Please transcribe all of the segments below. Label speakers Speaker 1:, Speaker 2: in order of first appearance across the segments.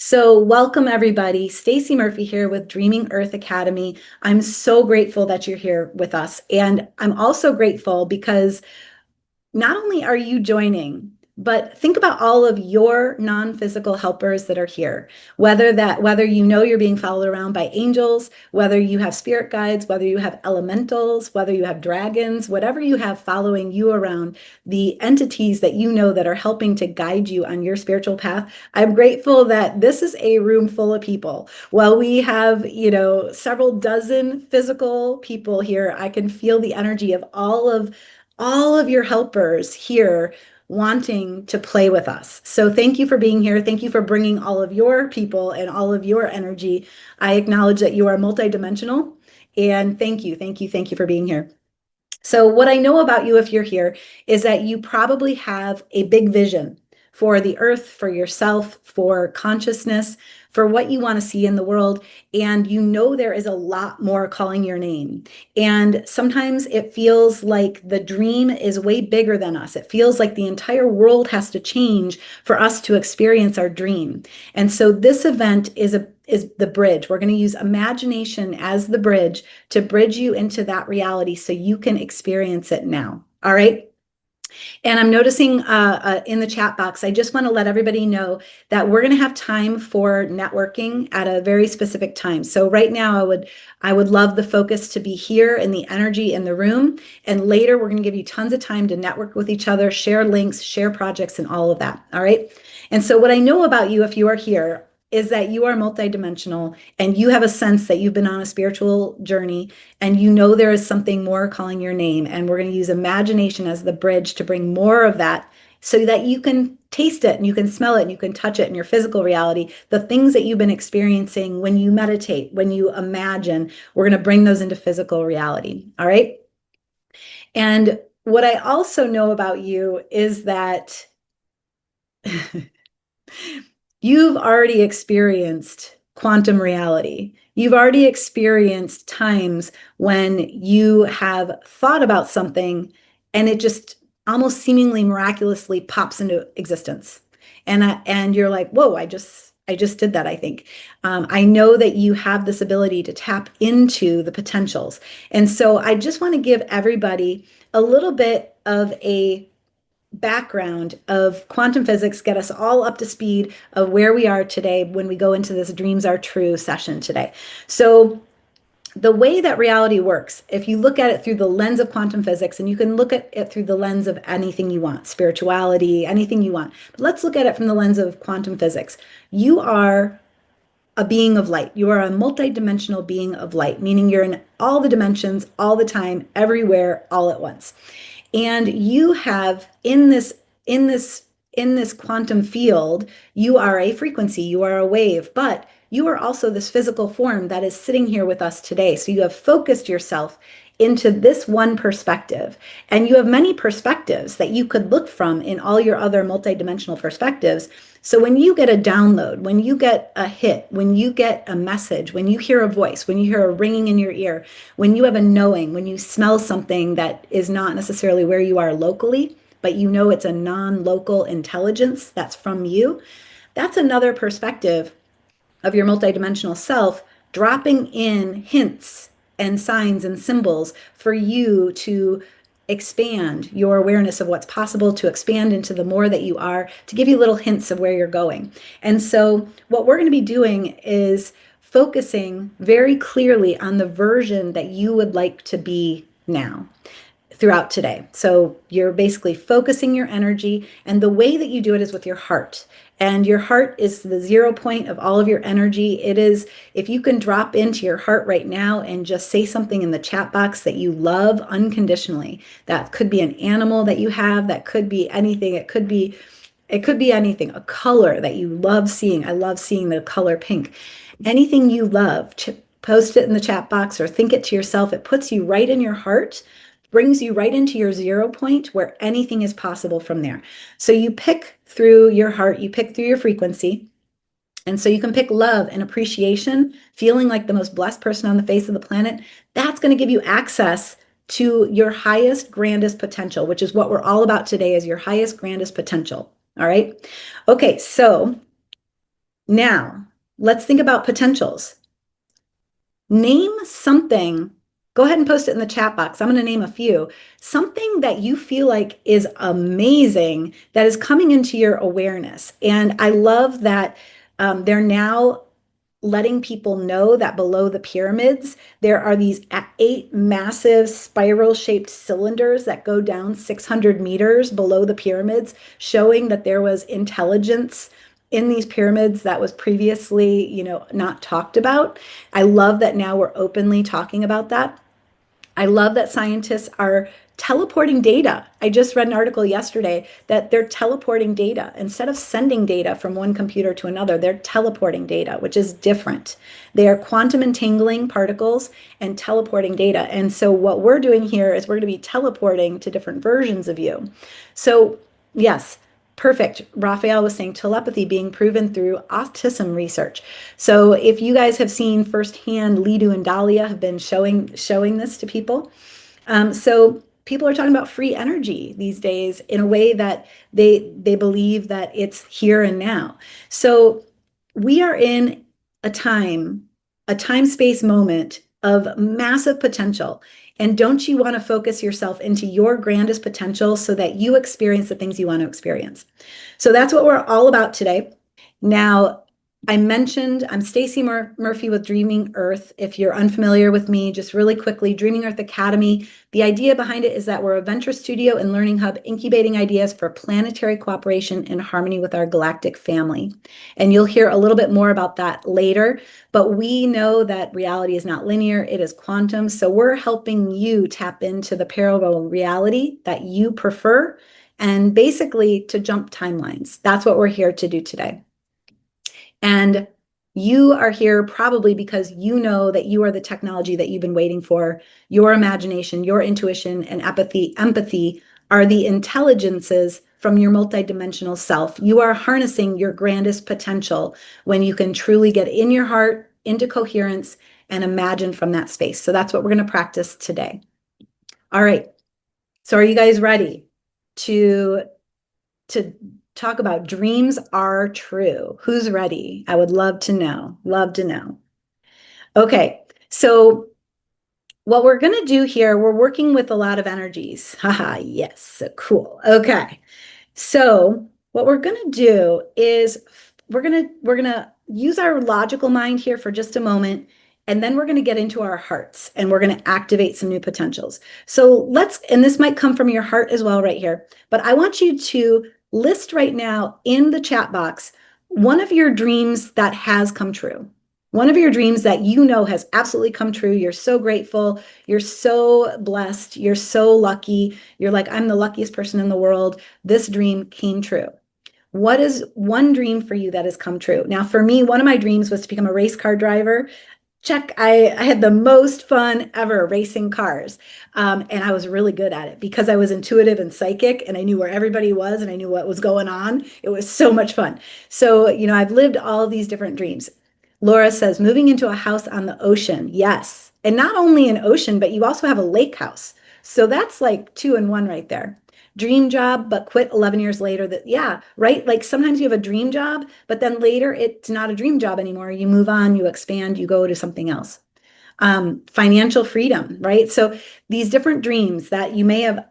Speaker 1: So welcome everybody. Stacy Murphy here with Dreaming Earth Academy. I'm so grateful that you're here with us. And I'm also grateful because not only are you joining, but think about all of your non-physical helpers that are here. Whether you know you're being followed around by angels, whether you have spirit guides, whether you have elementals, whether you have dragons, whatever you have following you around, the entities that you know that are helping to guide you on your spiritual path. I'm grateful that this is a room full of people. While we have, several dozen physical people here, I can feel the energy of all of your helpers here wanting to play with us. So thank you for being here. Thank you for bringing all of your people and all of your energy. I acknowledge that you are multidimensional, and thank you for being here. So what I know about you if you're here is that you probably have a big vision for the earth, for yourself, for consciousness, for what you want to see in the world. And you know there is a lot more calling your name. And sometimes it feels like the dream is way bigger than us. It feels like the entire world has to change for us to experience our dream. And so this event is the bridge. We're going to use imagination as the bridge to bridge you into that reality so you can experience it now. All right. And I'm noticing in the chat box, I just want to let everybody know that we're going to have time for networking at a very specific time. So right now, I would love the focus to be here and the energy in the room. And later, we're going to give you tons of time to network with each other, share links, share projects, and all of that. All right. And so what I know about you, if you are here, is that you are multidimensional and you have a sense that you've been on a spiritual journey and you know there is something more calling your name. And we're going to use imagination as the bridge to bring more of that so that you can taste it and you can smell it and you can touch it in your physical reality. The things that you've been experiencing when you meditate, when you imagine, we're going to bring those into physical reality. All right. And what I also know about you is that you've already experienced quantum reality. You've already experienced times when you have thought about something and it just almost seemingly miraculously pops into existence. And you're like, whoa, I just did that, I think. I know that you have this ability to tap into the potentials. And so I just want to give everybody a little bit of a background of quantum physics, get us all up to speed of where we are today when we go into this Dreams Are True session today. So the way that reality works, if you look at it through the lens of quantum physics, and you can look at it through the lens of anything you want, spirituality, anything you want, but let's look at it from the lens of quantum physics. You are a being of light. You are a multidimensional being of light, meaning you're in all the dimensions, all the time, everywhere, all at once. And you have in this quantum field, you are a frequency, you are a wave, but you are also this physical form that is sitting here with us today. So you have focused yourself into this one perspective, and you have many perspectives that you could look from in all your other multidimensional perspectives. So when you get a download, when you get a hit, when you get a message, when you hear a voice, when you hear a ringing in your ear, when you have a knowing, when you smell something that is not necessarily where you are locally, but you know it's a non-local intelligence that's from you, that's another perspective of your multidimensional self dropping in hints and signs and symbols for you to expand your awareness of what's possible, to expand into the more that you are, to give you little hints of where you're going. And so what we're going to be doing is focusing very clearly on the version that you would like to be now throughout today. So you're basically focusing your energy, and the way that you do it is with your heart. And your heart is the 0 point of all of your energy. It is, if you can drop into your heart right now and just say something in the chat box that you love unconditionally. That could be an animal that you have, that could be anything. It could be anything, a color that you love seeing. I love seeing the color pink. Anything you love, post it in the chat box or think it to yourself. It puts you right in your heart, brings you right into your 0 point where anything is possible from there. So you pick through your heart, you pick through your frequency. And so you can pick love and appreciation, feeling like the most blessed person on the face of the planet. That's going to give you access to your highest, grandest potential, which is what we're all about today, is your highest, grandest potential. All right. Okay. So Now, let's think about potentials. Name something. Go ahead and post it in the chat box. I'm going to name a few. Something that you feel like is amazing that is coming into your awareness. And I love that they're now letting people know that below the pyramids, there are these eight massive spiral shaped cylinders that go down 600 meters below the pyramids, showing that there was intelligence in these pyramids that was previously, not talked about. I love that now we're openly talking about that. I love that scientists are teleporting data. I just read an article yesterday that they're teleporting data. Instead of sending data from one computer to another, they're teleporting data, which is different. They are quantum entangling particles and teleporting data. And so what we're doing here is we're going to be teleporting to different versions of you. So, yes. Perfect. Raphael was saying telepathy being proven through autism research. So if you guys have seen firsthand, Lidu and Dahlia have been showing this to people. So people are talking about free energy these days in a way that they believe that it's here and now. So we are in a time space moment of massive potential. And don't you want to focus yourself into your grandest potential so that you experience the things you want to experience? So that's what we're all about today. Now, I mentioned I'm Stacy Murphy with Dreaming Earth. If you're unfamiliar with me, just really quickly, Dreaming Earth Academy. The idea behind it is that we're a venture studio and learning hub incubating ideas for planetary cooperation in harmony with our galactic family. And you'll hear a little bit more about that later, but we know that reality is not linear, it is quantum. So we're helping you tap into the parallel reality that you prefer and basically to jump timelines. That's what we're here to do today. And you are here probably because you know that you are the technology that you've been waiting for. Your imagination, your intuition, and empathy are the intelligences from your multidimensional self. You are harnessing your grandest potential when you can truly get in your heart, into coherence, and imagine from that space. So that's what we're going to practice today. All right. So are you guys ready to talk about dreams are true? Who's ready? I would love to know. Love to know. Okay, so what we're going to do here, we're working with a lot of energies. Haha, yes, so cool. Okay, so what we're going to do is we're going to use our logical mind here for just a moment, and then we're going to get into our hearts and we're going to activate some new potentials. So and this might come from your heart as well right here, but I want you to list right now in the chat box one of your dreams that has come true. One of your dreams that you know has absolutely come true. You're so grateful. You're so blessed. You're so lucky. You're like, I'm the luckiest person in the world. This dream came true. What is one dream for you that has come true? Now, for me, one of my dreams was to become a race car driver. Check. I had the most fun ever racing cars. And I was really good at it because I was intuitive and psychic and I knew where everybody was and I knew what was going on. It was so much fun. So, I've lived all these different dreams. Laura says, moving into a house on the ocean. Yes. And not only an ocean, but you also have a lake house. So that's like 2 in 1 right there. Dream job, but quit 11 years later. Yeah, right? Like sometimes you have a dream job, but then later it's not a dream job anymore. You move on, you expand, you go to something else. Financial freedom, right? So these different dreams that you may have,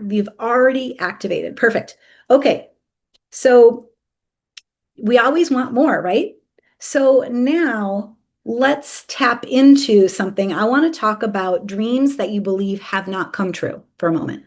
Speaker 1: you've already activated. Perfect. Okay. So we always want more, right? So now let's tap into something. I want to talk about dreams that you believe have not come true for a moment.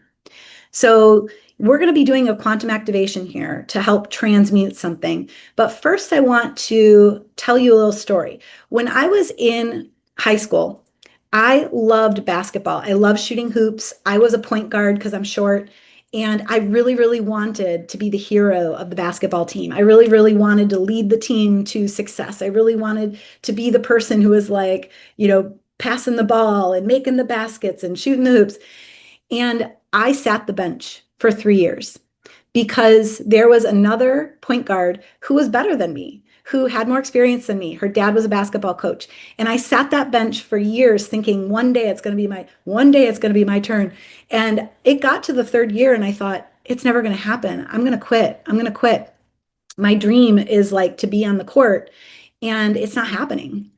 Speaker 1: So we're going to be doing a quantum activation here to help transmute something. But first, I want to tell you a little story. When I was in high school, I loved basketball. I loved shooting hoops. I was a point guard because I'm short. And I really, really wanted to be the hero of the basketball team. I really, really wanted to lead the team to success. I really wanted to be the person who was like, passing the ball and making the baskets and shooting the hoops. And I sat the bench for 3 years because there was another point guard who was better than me, who had more experience than me. Her dad was a basketball coach. And I sat that bench for years thinking one day it's going to be my turn. And it got to the third year and I thought, it's never going to happen. I'm going to quit. my dream is like to be on the court and it's not happening.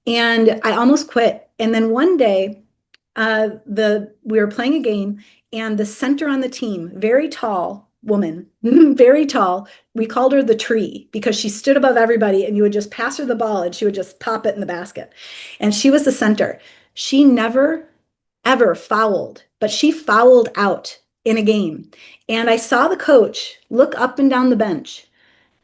Speaker 1: And I almost quit. And then one day, the we were playing a game, and the center on the team, very tall woman, very tall. We called her the tree because she stood above everybody, and you would just pass her the ball, and she would just pop it in the basket. And she was the center. She never ever fouled, but she fouled out in a game. And I saw the coach look up and down the bench,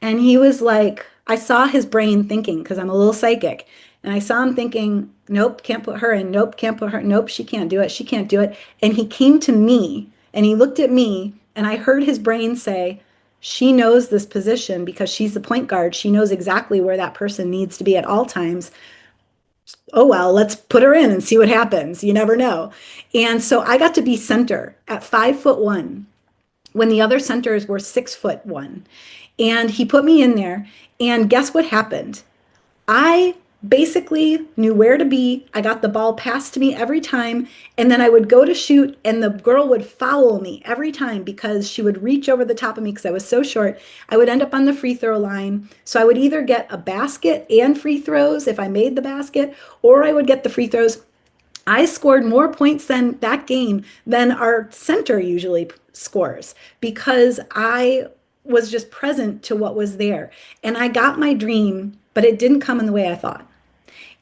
Speaker 1: and he was like, I saw his brain thinking because I'm a little psychic. And I saw him thinking, nope, can't put her in. Nope, can't put her. Nope, she can't do it. She can't do it. And he came to me and he looked at me, and I heard his brain say, she knows this position because she's the point guard. She knows exactly where that person needs to be at all times. Oh, well, let's put her in and see what happens. You never know. And so I got to be center at 5'1" when the other centers were 6'1". And he put me in there. And guess what happened? I basically knew where to be. I got the ball passed to me every time. And then I would go to shoot, and the girl would foul me every time because she would reach over the top of me because I was so short. I would end up on the free throw line. So I would either get a basket and free throws if I made the basket, or I would get the free throws. I scored more points than that game than our center usually scores because I was just present to what was there. And I got my dream, but it didn't come in the way I thought.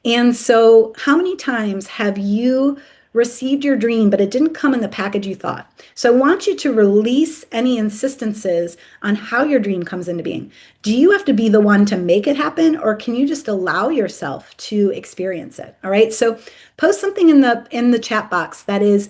Speaker 1: And so, how many times have you received your dream, but it didn't come in the package you thought? So, I want you to release any insistences on how your dream comes into being. Do you have to be the one to make it happen, or can you just allow yourself to experience it? All right. So, post something in the chat box that is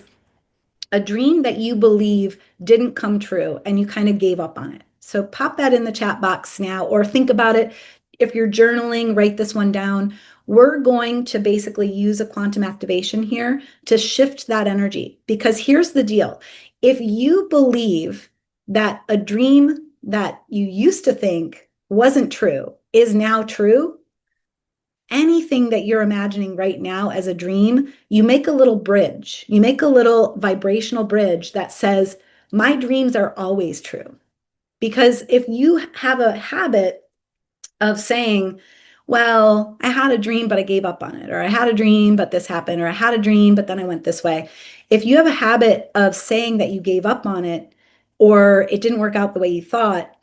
Speaker 1: a dream that you believe didn't come true and you kind of gave up on it. So pop that in the chat box now, or think about it. If you're journaling, write this one down. We're going to basically use a quantum activation here to shift that energy. Because here's the deal. If you believe that a dream that you used to think wasn't true is now true, anything that you're imagining right now as a dream, you make a little bridge. You make a little vibrational bridge that says, my dreams are always true. Because if you have a habit of saying, well, I had a dream, but I gave up on it, or I had a dream, but this happened, or I had a dream, but then I went this way. If you have a habit of saying that you gave up on it, or it didn't work out the way you thought,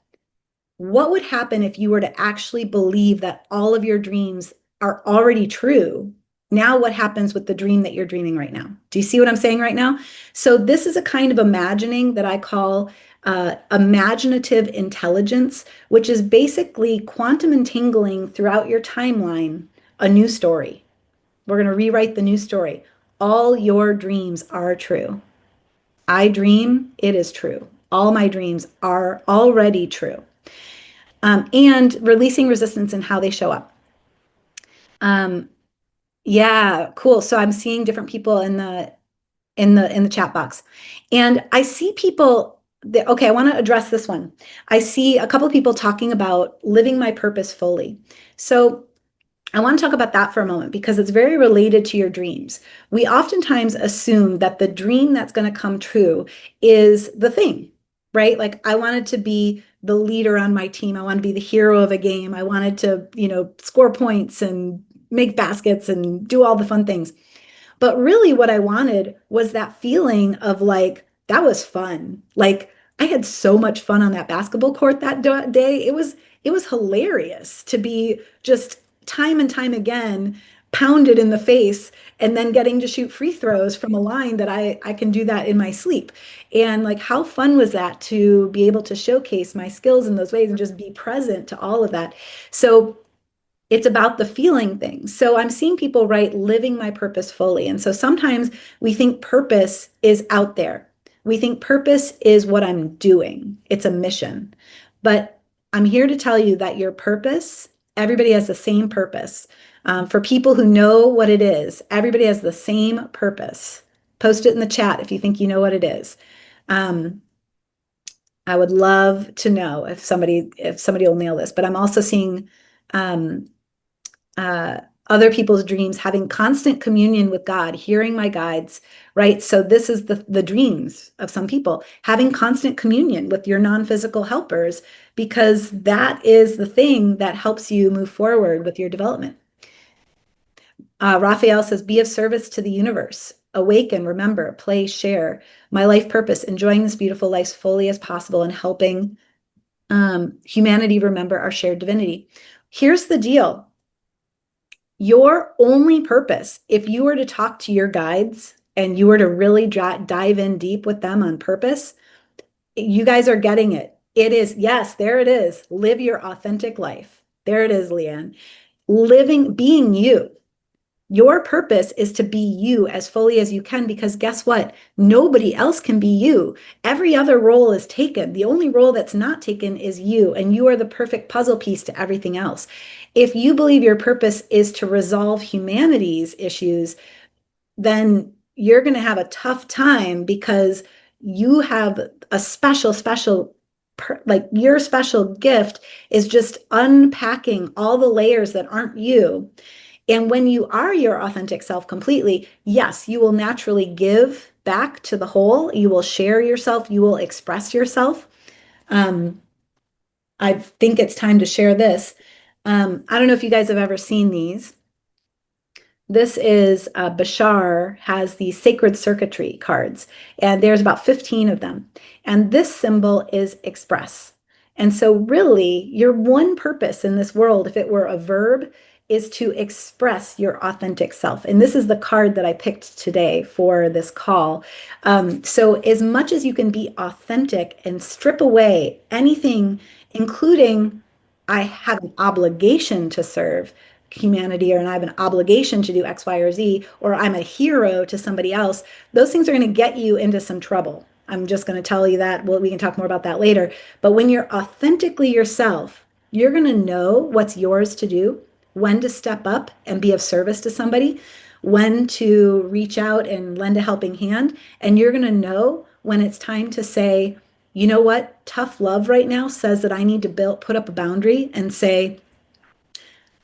Speaker 1: what would happen if you were to actually believe that all of your dreams are already true? Now, what happens with the dream that you're dreaming right now? Do you see what I'm saying right now? So, this is a kind of imagining that I call imaginative intelligence, which is basically quantum entangling throughout your timeline a new story. We're going to rewrite the new story. All your dreams are true. I dream, it is true. All my dreams are already true. And releasing resistance and how they show up. Um, yeah, cool. So I'm seeing different people in the chat box, and I see people that, okay, I want to address this one. I see a couple of people talking about living my purpose fully. So I want to talk about that for a moment because it's very related to your dreams. We oftentimes assume that the dream that's going to come true is the thing, right? Like I wanted to be the leader on my team. I wanted to be the hero of a game. I wanted to, score points and make baskets and do all the fun things. But really, what I wanted was that feeling of like, that was fun. Like, I had so much fun on that basketball court that day. It was hilarious to be just time and time again pounded in the face and then getting to shoot free throws from a line that I can do that in my sleep. And like, how fun was that to be able to showcase my skills in those ways and just be present to all of that? So it's about the feeling thing. So I'm seeing people write living my purpose fully. And so sometimes we think purpose is out there. We think purpose is what I'm doing. It's a mission. But I'm here to tell you that your purpose, everybody has the same purpose. For people who know what it is, everybody has the same purpose. Post it in the chat if you think you know what it is. I would love to know if somebody will nail this. But I'm also seeing other people's dreams, having constant communion with God, hearing my guides, right? So this is the dreams of some people, having constant communion with your non-physical helpers, because that is the thing that helps you move forward with your development. Raphael says, be of service to the universe. Awaken, remember, play, share. My life purpose, enjoying this beautiful life fully as possible and helping humanity remember our shared divinity. Here's the deal. Your only purpose, if you were to talk to your guides and you were to really dive in deep with them on purpose, you guys are getting it. It is, yes, there it is. Live your authentic life. There it is, Leanne. Being you. Your purpose is to be you as fully as you can, because guess what? Nobody else can be you. Every other role is taken. The only role that's not taken is you, and you are the perfect puzzle piece to everything else. If you believe your purpose is to resolve humanity's issues, then you're going to have a tough time, because you have a special, like your special gift is just unpacking all the layers that aren't you. And when you are your authentic self completely, yes, you will naturally give back to the whole. You will share yourself. You will express yourself. Um, I think it's time to share this. I don't know if you guys have ever seen these. This is Bashar has these sacred circuitry cards, and there's about 15 of them. And this symbol is express. And so, really, your one purpose in this world, if it were a verb, is to express your authentic self. And this is the card that I picked today for this call. So, as much as you can be authentic and strip away anything, including I have an obligation to serve humanity, or and I have an obligation to do X, Y, or Z, or I'm a hero to somebody else, those things are going to get you into some trouble. I'm just going to tell you that. Well, we can talk more about that later. But when you're authentically yourself, you're going to know what's yours to do, when to step up and be of service to somebody, when to reach out and lend a helping hand. And you're going to know when it's time to say, you know what, tough love right now says that I need to put up a boundary and say,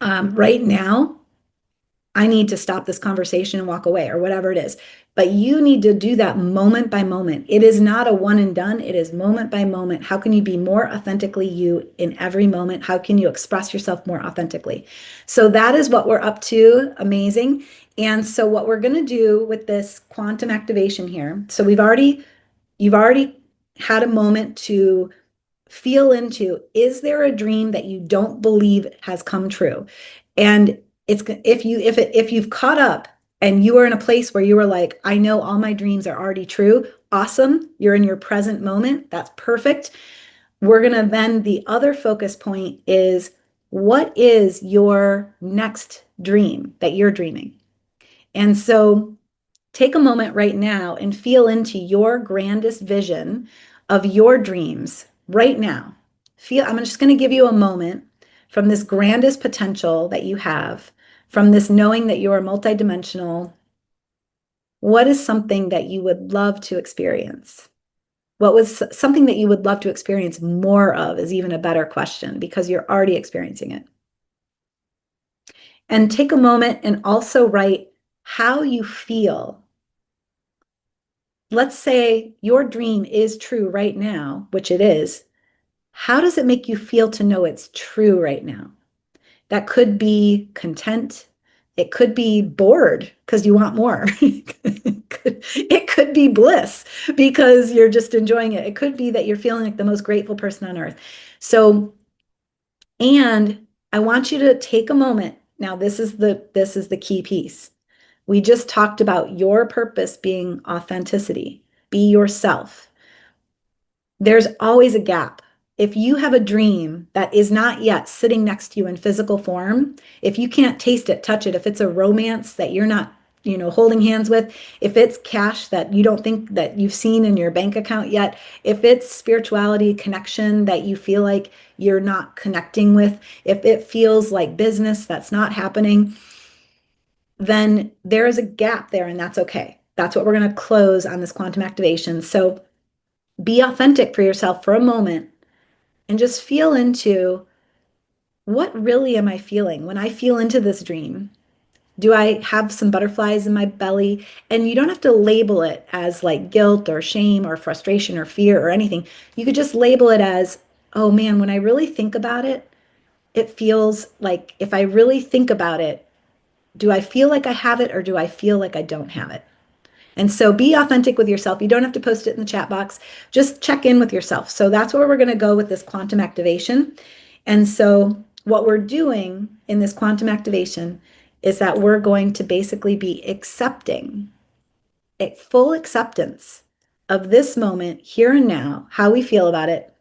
Speaker 1: right now, I need to stop this conversation and walk away, or whatever it is. But you need to do that moment by moment. It is not a one and done. It is moment by moment. How can you be more authentically you in every moment? How can you express yourself more authentically? So that is what we're up to. Amazing. And so what we're going to do with this quantum activation here. So you've already had a moment to feel into, is there a dream that you don't believe has come true? And it's if you've caught up and you are in a place where you were like, I know all my dreams are already true, awesome, you're in your present moment, that's perfect. We're going to then, the other focus point is, what is your next dream that you're dreaming? And so take a moment right now and feel into your grandest vision of your dreams right now. I'm just going to give you a moment from this grandest potential that you have, from this knowing that you are multidimensional. What is something that you would love to experience? What was something that you would love to experience more of is even a better question, because you're already experiencing it. And take a moment and also write how you feel. Let's say your dream is true right now, which it is. How does it make you feel to know it's true right now? That could be content. It could be bored because you want more. It could be bliss because you're just enjoying it. It could be that you're feeling like the most grateful person on earth. So, and I want you to take a moment. Now, this is the key piece. We just talked about your purpose being authenticity. Be yourself. There's always a gap. If you have a dream that is not yet sitting next to you in physical form, if you can't taste it, touch it, if it's a romance that you're not, holding hands with, if it's cash that you don't think that you've seen in your bank account yet, if it's spirituality connection that you feel like you're not connecting with, if it feels like business that's not happening, then there is a gap there, and that's okay. That's what we're going to close on this quantum activation. So be authentic for yourself for a moment and just feel into, what really am I feeling when I feel into this dream? Do I have some butterflies in my belly? And you don't have to label it as like guilt or shame or frustration or fear or anything. You could just label it as, oh man, when I really think about it, it feels like if I really think about it, do I feel like I have it or do I feel like I don't have it? And so be authentic with yourself. You don't have to post it in the chat box. Just check in with yourself. So that's where we're going to go with this quantum activation. And so what we're doing in this quantum activation is that we're going to basically be accepting a full acceptance of this moment here and now, how we feel about it.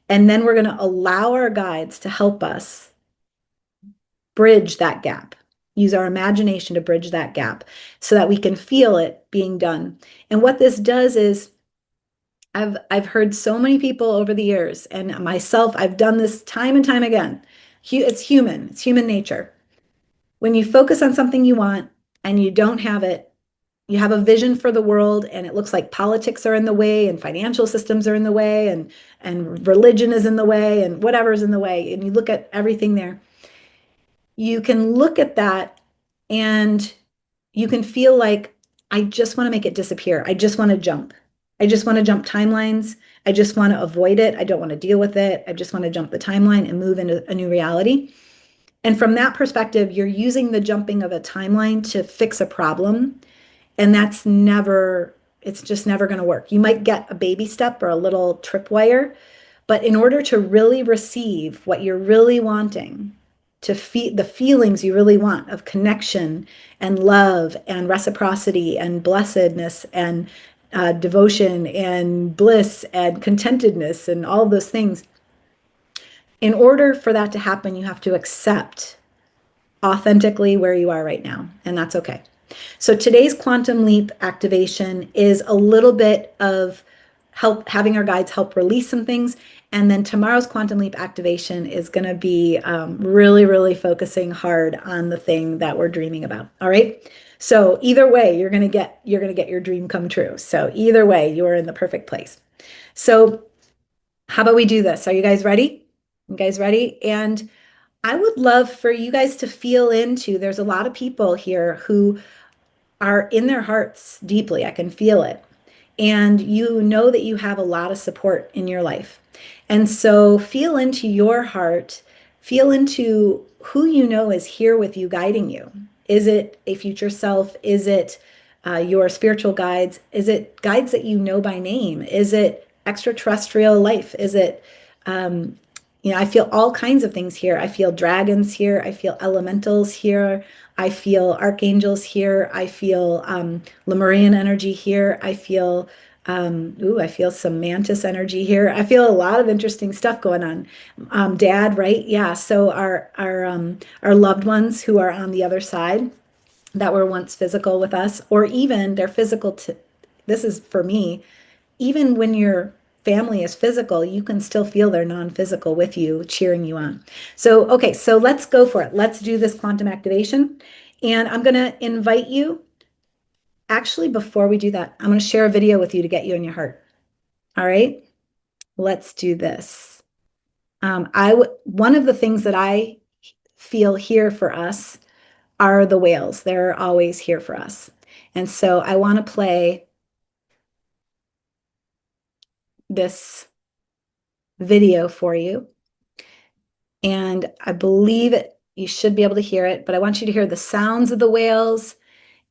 Speaker 1: And then we're going to allow our guides to help us bridge that gap. Use our imagination to bridge that gap so that we can feel it being done. And what this does is I've heard so many people over the years, and myself, I've done this time and time again. It's human nature. When you focus on something you want and you don't have it, you have a vision for the world and it looks like politics are in the way and financial systems are in the way and religion is in the way and whatever's in the way, and you look at everything there. You can look at that and you can feel like, I just want to make it disappear. I just want to jump. I just want to jump timelines. I just want to avoid it. I don't want to deal with it. I just want to jump the timeline and move into a new reality. And from that perspective, you're using the jumping of a timeline to fix a problem. And it's just never going to work. You might get a baby step or a little tripwire, but in order to really receive what you're really wanting, to feel the feelings you really want of connection and love and reciprocity and blessedness and devotion and bliss and contentedness and all those things, in order for that to happen, you have to accept authentically where you are right now, and that's okay. So today's quantum leap activation is a little bit of having our guides help release some things. And then tomorrow's quantum leap activation is going to be really, really focusing hard on the thing that we're dreaming about. All right. So either way, you're going to get your dream come true. So either way, you are in the perfect place. So how about we do this? Are you guys ready? You guys ready? And I would love for you guys to feel into, there's a lot of people here who are in their hearts deeply. I can feel it. And you know that you have a lot of support in your life. And so feel into your heart, feel into who you know is here with you, guiding you. Is it a future self? Is it your spiritual guides? Is it guides that you know by name? Is it extraterrestrial life? Is it, I feel all kinds of things here. I feel dragons here. I feel elementals here. I feel archangels here. I feel Lemurian energy here. I feel I feel some mantis energy here. I feel a lot of interesting stuff going on. Dad, right? Yeah. So our loved ones who are on the other side that were once physical with us, or even they're physical to, this is for me, even when your family is physical, you can still feel they're non-physical with you, cheering you on. So, okay, so let's go for it. Let's do this quantum activation. And I'm going to invite you. Actually, before we do that, I'm going to share a video with you to get you in your heart. All right, let's do this. One of the things that I feel here for us are the whales. They're always here for us. And so I want to play this video for you. And I believe you should be able to hear it, but I want you to hear the sounds of the whales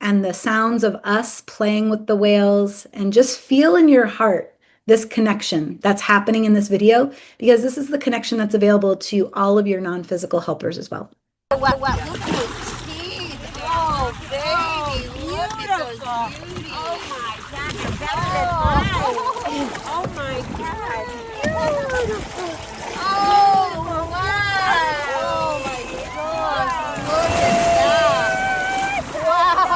Speaker 1: and the sounds of us playing with the whales, and just feel in your heart this connection that's happening in this video, because this is the connection that's available to all of your non-physical helpers as well.
Speaker 2: Look at those teeth. Oh, baby, look at those beauties. Oh, my God. Oh, my God. Beautiful. Oh, wow. Oh, my gosh. Look at that. Wow.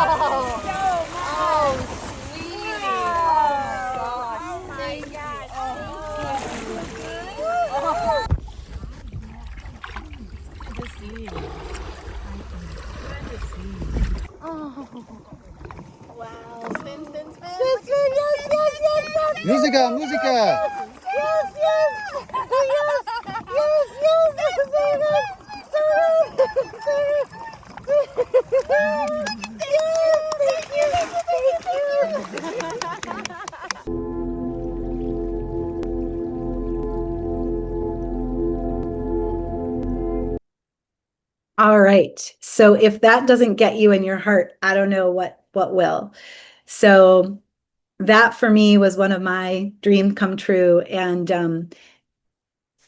Speaker 2: Oh, sweetie. Oh, my gosh. Oh. Oh, wow. Spin, spin, spin. Spin, spin, yes, yes, yes, yes.
Speaker 3: Música, música.
Speaker 2: Yes, yes, yes, yes, yes, yes, so good, so good, so good.
Speaker 1: All right. So if that doesn't get you in your heart, I don't know what will. So that for me was one of my dreams come true. And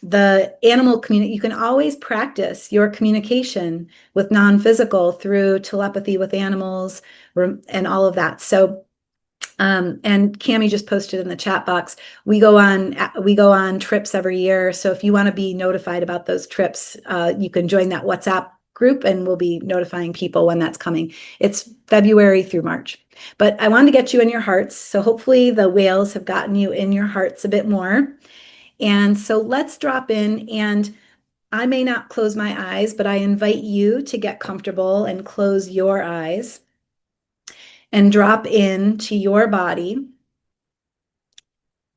Speaker 1: the animal community, you can always practice your communication with non-physical through telepathy with animals and all of that. So and Cami just posted in the chat box, we go on trips every year. So if you want to be notified about those trips, you can join that WhatsApp group and we'll be notifying people when that's coming. It's February through March. But I wanted to get you in your hearts. So hopefully the whales have gotten you in your hearts a bit more. And so let's drop in, and I may not close my eyes, but I invite you to get comfortable and close your eyes and drop into your body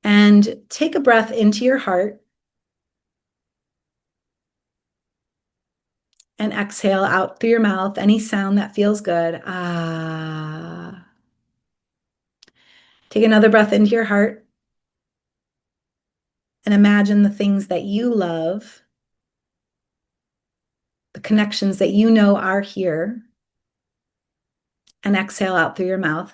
Speaker 1: and take a breath into your heart and exhale out through your mouth, any sound that feels good. Ah. Take another breath into your heart and imagine the things that you love, the connections that you know are here, and exhale out through your mouth.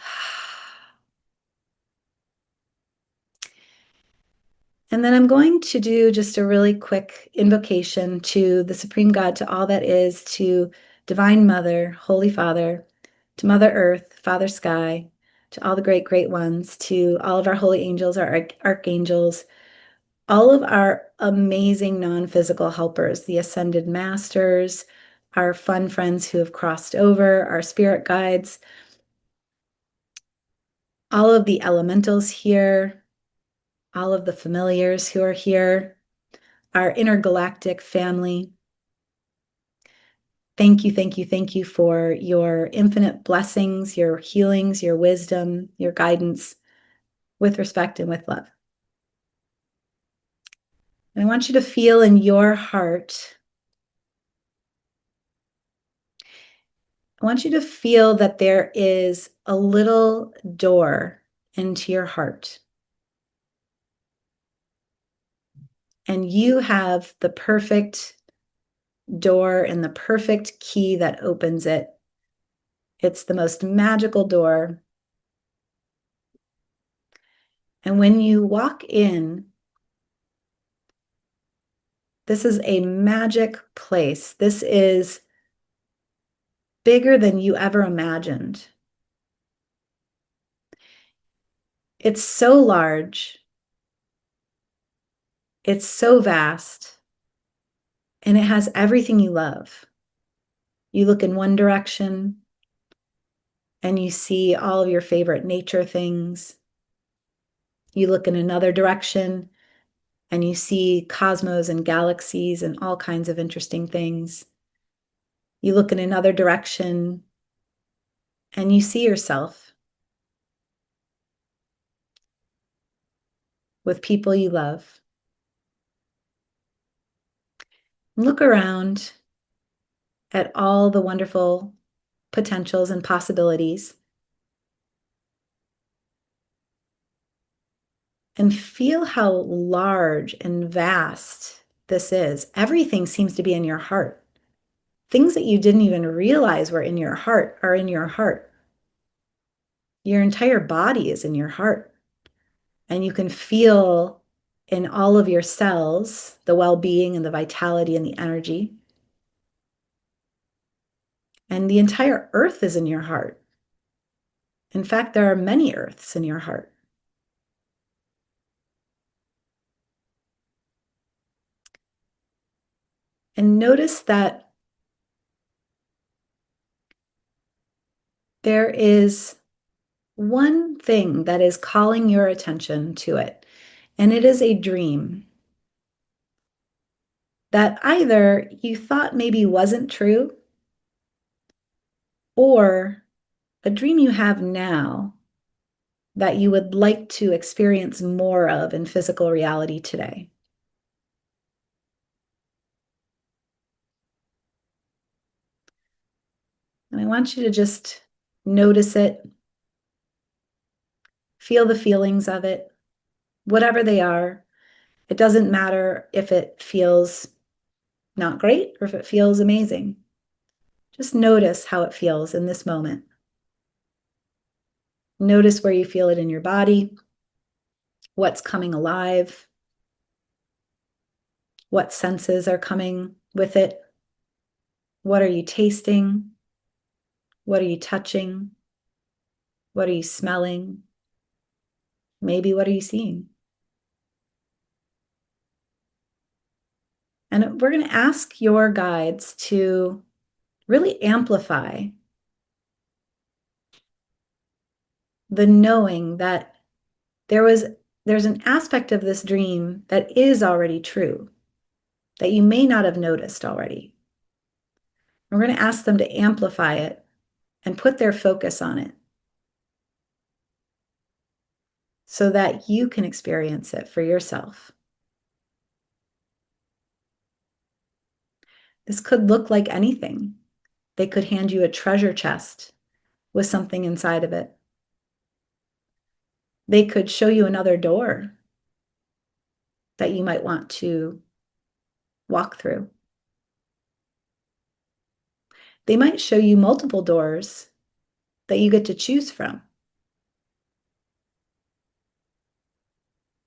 Speaker 1: And then I'm going to do just a really quick invocation to the Supreme God, to all that is, to Divine Mother, Holy Father, to Mother Earth, Father Sky, to all the great, great ones, to all of our holy angels, our archangels, all of our amazing non-physical helpers, the ascended masters, our fun friends who have crossed over, our spirit guides, all of the elementals here, all of the familiars who are here, our intergalactic family. Thank you, thank you, thank you for your infinite blessings, your healings, your wisdom, your guidance, with respect and with love. And I want you to feel in your heart, I want you to feel that there is a little door into your heart. And you have the perfect door and the perfect key that opens it. It's the most magical door. And when you walk in, this is a magic place. This is bigger than you ever imagined. It's so large. It's so vast. And it has everything you love. You look in one direction and you see all of your favorite nature things. You look in another direction and you see cosmos and galaxies and all kinds of interesting things. You look in another direction and you see yourself with people you love. Look around at all the wonderful potentials and possibilities and feel how large and vast this is. Everything seems to be in your heart. Things that you didn't even realize were in your heart are in your heart. Your entire body is in your heart. And you can feel in all of your cells the well-being and the vitality and the energy. And the entire earth is in your heart. In fact, there are many earths in your heart. And notice that there is one thing that is calling your attention to it, and it is a dream that either you thought maybe wasn't true, or a dream you have now that you would like to experience more of in physical reality today. And I want you to just notice it, feel the feelings of it, whatever they are. It doesn't matter if it feels not great or if it feels amazing. Just notice how it feels in this moment. Notice where you feel it in your body, what's coming alive, what senses are coming with it. What are you tasting? What are you touching? What are you smelling? Maybe what are you seeing? And we're going to ask your guides to really amplify the knowing that there was there's an aspect of this dream that is already true that you may not have noticed already. We're going to ask them to amplify it and put their focus on it so that you can experience it for yourself. This could look like anything. They could hand you a treasure chest with something inside of it. They could show you another door that you might want to walk through. They might show you multiple doors that you get to choose from.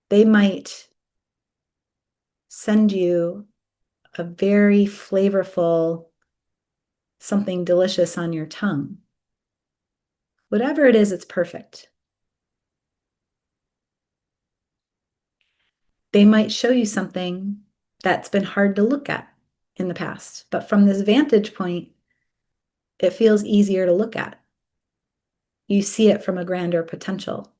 Speaker 1: They might send you a very flavorful something delicious on your tongue. Whatever it is, it's perfect. They might show you something that's been hard to look at in the past, but from this vantage point, it feels easier to look at. You see it from a grander potential.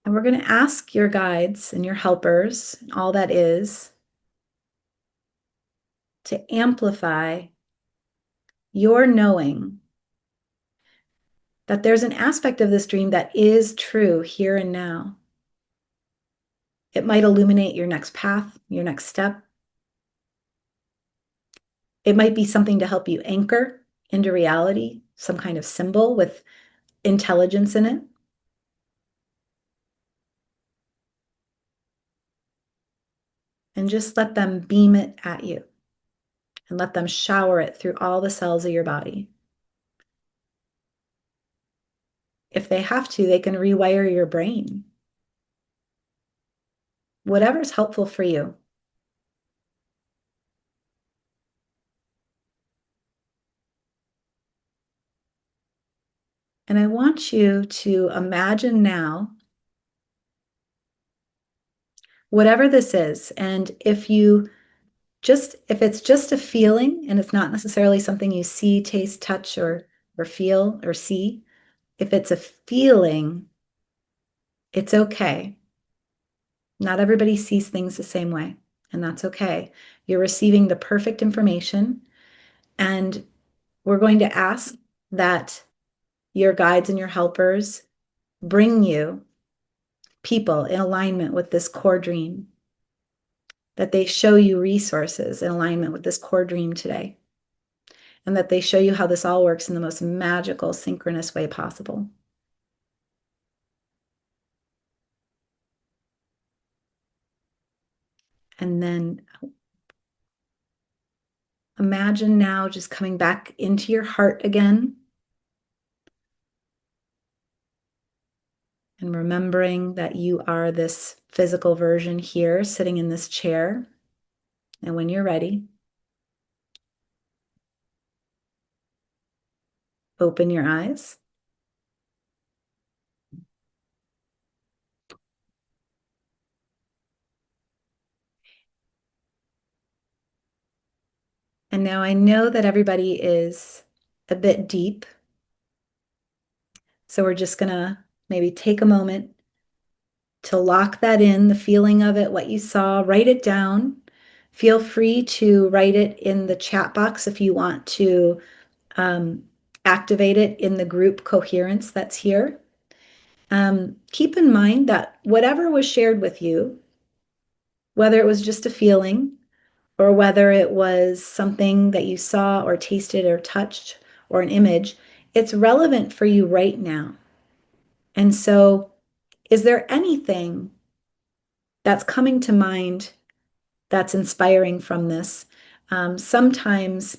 Speaker 1: And we're going to ask your guides and your helpers, and all that is, to amplify your knowing that there's an aspect of this dream that is true here and now. It might illuminate your next path, your next step. It might be something to help you anchor into reality, some kind of symbol with intelligence in it. And just let them beam it at you and let them shower it through all the cells of your body. If they have to, they can rewire your brain. Whatever's helpful for you. And I want you to imagine now, whatever this is, and if it's just a feeling and it's not necessarily something you see, taste, touch, or feel or see, if it's a feeling, it's okay. Not everybody sees things the same way, and that's okay. You're receiving the perfect information, and we're going to ask that your guides and your helpers bring you people in alignment with this core dream, that they show you resources in alignment with this core dream today, and that they show you how this all works in the most magical, synchronous way possible. And then imagine now just coming back into your heart again and remembering that you are this physical version here sitting in this chair. And when you're ready, open your eyes. And now I know that everybody is a bit deep. So we're just going to maybe take a moment to lock that in, the feeling of it, what you saw, write it down. Feel free to write it in the chat box if you want to activate it in the group coherence that's here. Keep in mind that whatever was shared with you, whether it was just a feeling or whether it was something that you saw or tasted or touched or an image, it's relevant for you right now. And so, is there anything that's coming to mind that's inspiring from this? Sometimes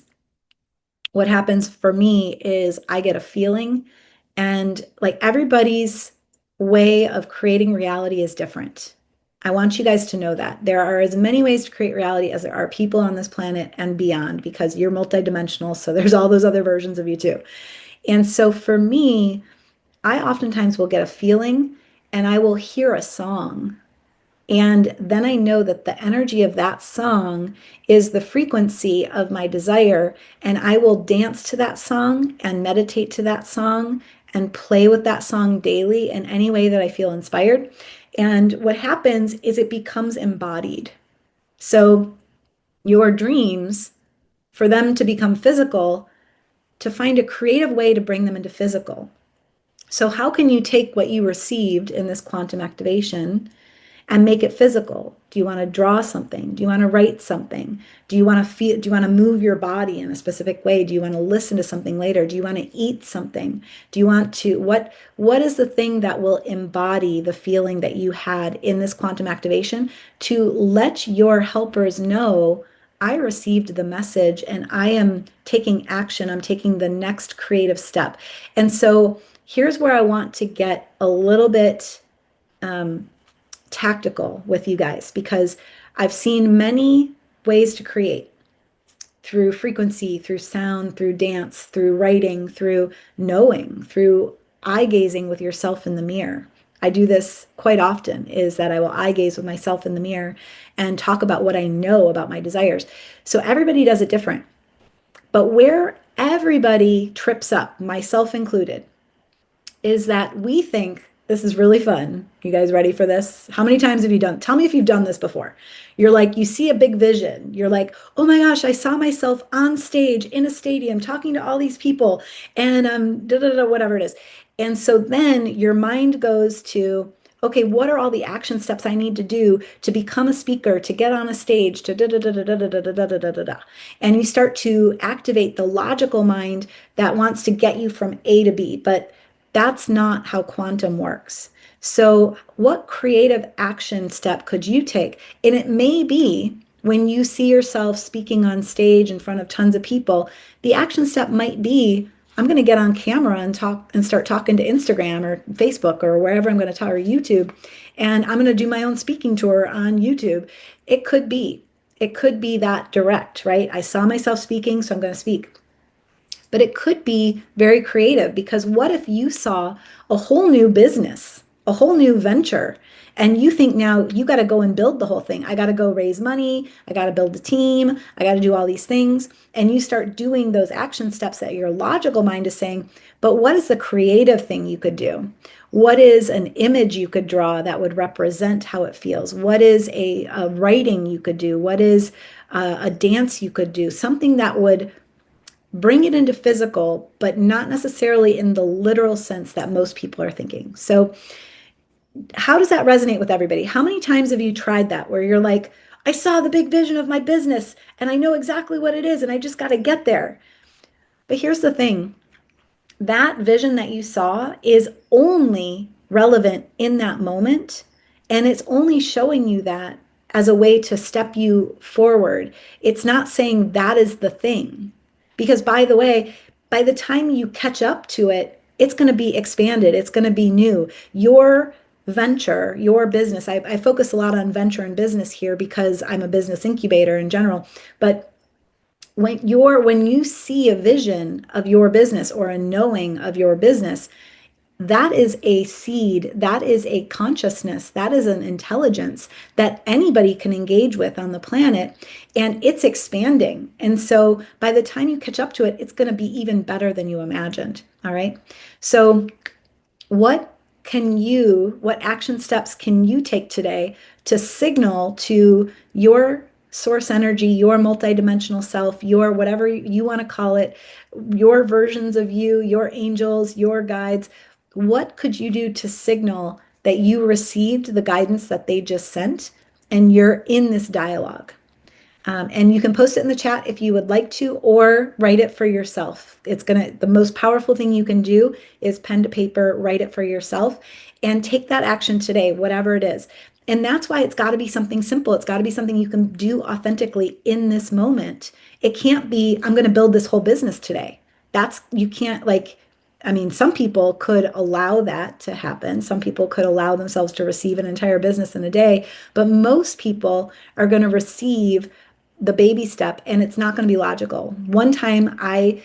Speaker 1: what happens for me is I get a feeling, and like everybody's way of creating reality is different. I want you guys to know that there are as many ways to create reality as there are people on this planet and beyond, because you're multidimensional. So there's all those other versions of you too. And so for me, I oftentimes will get a feeling and I will hear a song, and then I know that the energy of that song is the frequency of my desire. And I will dance to that song and meditate to that song and play with that song daily in any way that I feel inspired. And what happens is it becomes embodied. So your dreams, for them to become physical, to find a creative way to bring them into physical. So, how can you take what you received in this quantum activation and make it physical? Do you want to draw something? Do you want to write something? Do you want to feel, do you want to move your body in a specific way? Do you want to listen to something later? Do you want to eat something? Do you want to, what is the thing that will embody the feeling that you had in this quantum activation to let your helpers know I received the message and I am taking action. I'm taking the next creative step. And so here's where I want to get a little bit um, tactical with you guys, because I've seen many ways to create through frequency, through sound, through dance, through writing, through knowing, through eye gazing with yourself in the mirror. I do this quite often, is that I will eye gaze with myself in the mirror and talk about what I know about my desires. So everybody does it different. But where everybody trips up, myself included, is that we think this is really fun. You guys ready for this? How many times have you done? Tell me if you've done this before. You're like, you see a big vision. You're like, oh my gosh, I saw myself on stage in a stadium talking to all these people and da da da whatever it is. And so then your mind goes to, okay, what are all the action steps I need to do to become a speaker, to get on a stage, to da da da da da da da da da da da da. And you start to activate the logical mind that wants to get you from A to B. But that's not how quantum works. So, what creative action step could you take? And it may be when you see yourself speaking on stage in front of tons of people, the action step might be I'm going to get on camera and talk and start talking to Instagram or Facebook or wherever I'm going to talk, or YouTube, and I'm going to do my own speaking tour on YouTube. It could be. It could be that direct, right? I saw myself speaking, so I'm going to speak. But it could be very creative, because what if you saw a whole new business, a whole new venture, and you think now you got to go and build the whole thing. I got to go raise money. I got to build a team. I got to do all these things. And you start doing those action steps that your logical mind is saying, but what is the creative thing you could do? What is an image you could draw that would represent how it feels? What is a writing you could do? What is a dance you could do? Something that would bring it into physical, but not necessarily in the literal sense that most people are thinking. So, how does that resonate with everybody? How many times have you tried that where you're like, I saw the big vision of my business and I know exactly what it is and I just got to get there? But here's the thing, that vision that you saw is only relevant in that moment. And it's only showing you that as a way to step you forward. It's not saying that is the thing. Because, by the way, by the time you catch up to it, it's going to be expanded, it's going to be new. Your venture, your business, I focus a lot on venture and business here because I'm a business incubator in general. But when you see a vision of your business or a knowing of your business, that is a seed, that is a consciousness, that is an intelligence that anybody can engage with on the planet, and it's expanding. And so by the time you catch up to it, it's going to be even better than you imagined. All right. So what what action steps can you take today to signal to your source energy, your multidimensional self, your whatever you want to call it, your versions of you, your angels, your guides? What could you do to signal that you received the guidance that they just sent and you're in this dialogue? And you can post it in the chat if you would like to, or write it for yourself. The most powerful thing you can do is pen to paper, write it for yourself, and take that action today, whatever it is. And that's why it's got to be something simple. It's got to be something you can do authentically in this moment. It can't be, I'm going to build this whole business today. You can't I mean, some people could allow that to happen. Some people could allow themselves to receive an entire business in a day, but most people are going to receive the baby step and it's not going to be logical. One time I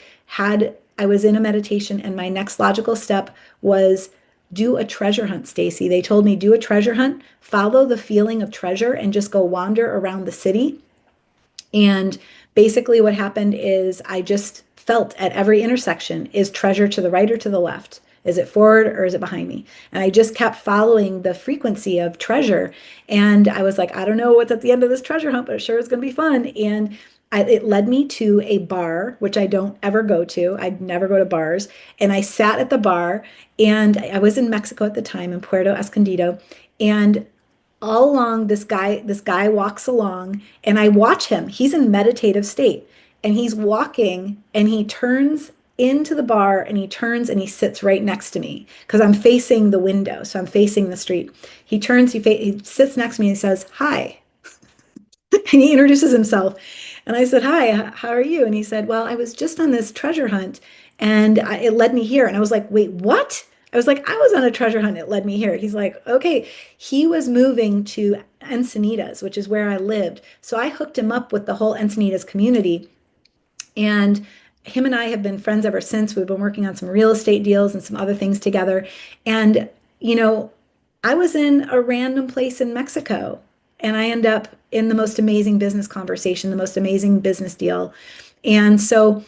Speaker 1: was in a meditation and my next logical step was do a treasure hunt, Stacy. They told me do a treasure hunt, follow the feeling of treasure and just go wander around the city. And basically, what happened is I just felt at every intersection, is treasure to the right or to the left? Is it forward or is it behind me? And I just kept following the frequency of treasure. And I was like, I don't know what's at the end of this treasure hunt, but it sure is going to be fun. And it led me to a bar, which I don't ever go to. I never go to bars. And I sat at the bar, and I was in Mexico at the time, in Puerto Escondido. And all along, this guy walks along and I watch him. He's in meditative state and he's walking and he turns into the bar and he turns and he sits right next to me because I'm facing the window, so I'm facing the street. He turns, he sits next to me and he says hi. And he introduces himself. And I said, hi, how are you? And he said, well, I was just on this treasure hunt and it led me here. And I was like, wait, what? I was like, I was on a treasure hunt. It led me here. He's like, okay. He was moving to Encinitas, which is where I lived. So I hooked him up with the whole Encinitas community. And him and I have been friends ever since. We've been working on some real estate deals and some other things together. And, you know, I was in a random place in Mexico and I end up in the most amazing business conversation, the most amazing business deal. And so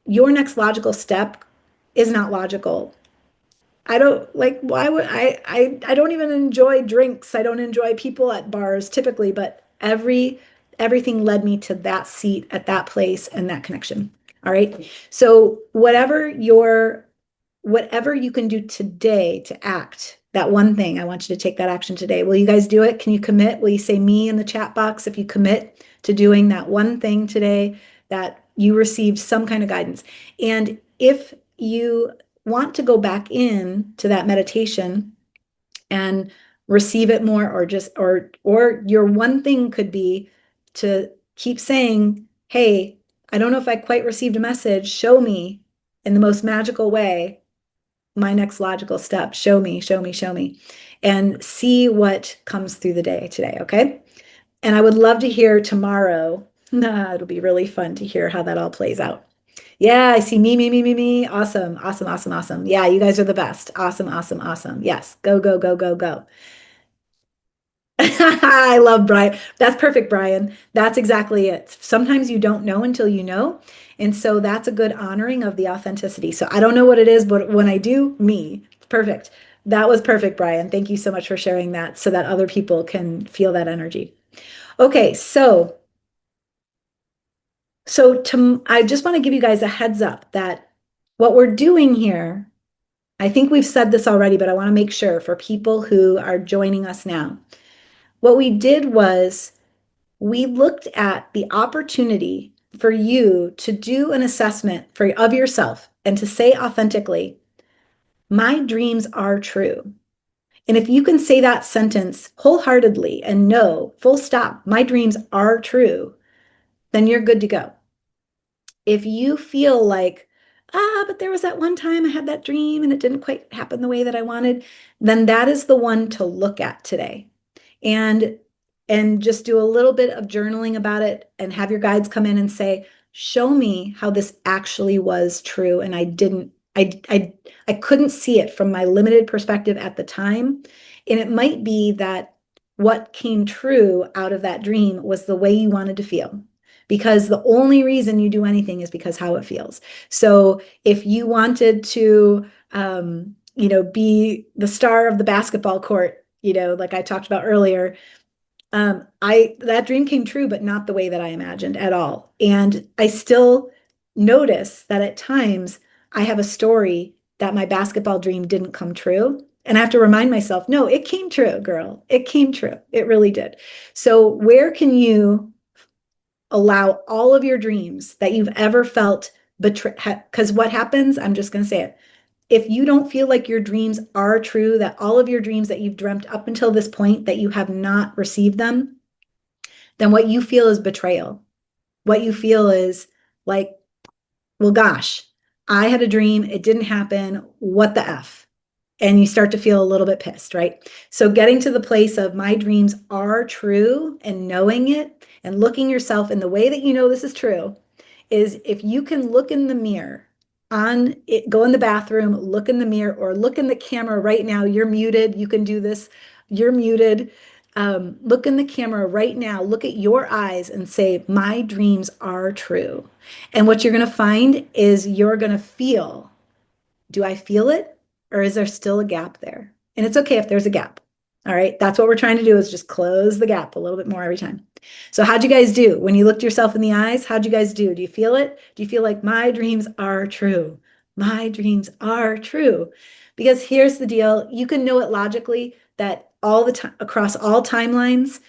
Speaker 1: your next logical step is not logical. I don't like why would I don't even enjoy drinks. I don't enjoy people at bars typically, but everything led me to that seat at that place and that connection. All right. So whatever you can do today to act that one thing, I want you to take that action today. Will you guys do it? Can you commit? Will you say me in the chat box if you commit to doing that one thing today that you received some kind of guidance? And if you want to go back in to that meditation and receive it more, or just or your one thing could be to keep saying, hey, I don't know if I quite received a message, show me in the most magical way my next logical step. Show me, show me, show me, and see what comes through the day today. Okay. And I would love to hear tomorrow. It'll be really fun to hear how that all plays out. Yeah, I see me, me, me, me, me. Awesome, awesome, awesome, awesome. Yeah, you guys are the best. Awesome, awesome, awesome. Yes, go, go, go, go, go. I love Brian. That's perfect, Brian. That's exactly it. Sometimes you don't know until you know. And so that's a good honoring of the authenticity. So I don't know what it is, but when I do, me. Perfect. That was perfect, Brian. Thank you so much for sharing that so that other people can feel that energy. Okay, I just want to give you guys a heads up that what we're doing here, I think we've said this already, but I want to make sure for people who are joining us now. What we did was we looked at the opportunity for you to do an assessment of yourself and to say authentically, my dreams are true. And if you can say that sentence wholeheartedly and know, full stop, my dreams are true, then you're good to go. If you feel like, but there was that one time I had that dream and it didn't quite happen the way that I wanted, then that is the one to look at today. And just do a little bit of journaling about it and have your guides come in and say, show me how this actually was true. And I couldn't see it from my limited perspective at the time. And it might be that what came true out of that dream was the way you wanted to feel, because the only reason you do anything is because how it feels. So if you wanted to, be the star of the basketball court, like I talked about earlier, that dream came true, but not the way that I imagined at all. And I still notice that at times I have a story that my basketball dream didn't come true. And I have to remind myself, no, it came true, girl. It came true. It really did. So where can you allow all of your dreams that you've ever felt betray, because what happens, I'm just going to say it. If you don't feel like your dreams are true, that all of your dreams that you've dreamt up until this point, that you have not received them, then what you feel is betrayal. What you feel is like, well, gosh, I had a dream, it didn't happen. What the F? And you start to feel a little bit pissed, right? So getting to the place of my dreams are true and knowing it and looking yourself in the way that you know this is true is if you can look in the mirror on it, go in the bathroom, look in the mirror or look in the camera right now. You're muted. You can do this. You're muted. Look in the camera right now. Look at your eyes and say, my dreams are true. And what you're going to find is you're going to feel, do I feel it? Or is there still a gap there? And it's okay if there's a gap. All right. That's what we're trying to do is just close the gap a little bit more every time. So how'd you guys do? When you looked yourself in the eyes, how'd you guys do? Do you feel it? Do you feel like my dreams are true? My dreams are true. Because here's the deal. You can know it logically that all the time across all timelines,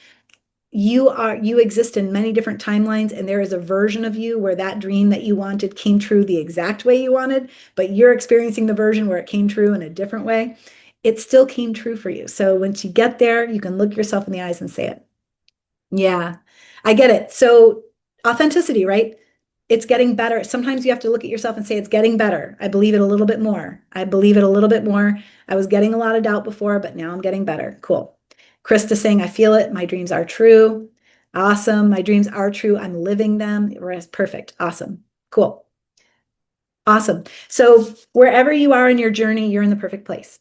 Speaker 1: you exist in many different timelines and there is a version of you where that dream that you wanted came true the exact way you wanted, but you're experiencing the version where it came true in a different way. It still came true for you. So once you get there, you can look yourself in the eyes and say it. Yeah, I get it. So authenticity, right? It's getting better. Sometimes you have to look at yourself and say, it's getting better. I believe it a little bit more. I believe it a little bit more. I was getting a lot of doubt before, but now I'm getting better. Cool. Krista saying, I feel it. My dreams are true. Awesome. My dreams are true. I'm living them. Perfect. Awesome. Cool. Awesome. So wherever you are in your journey, you're in the perfect place.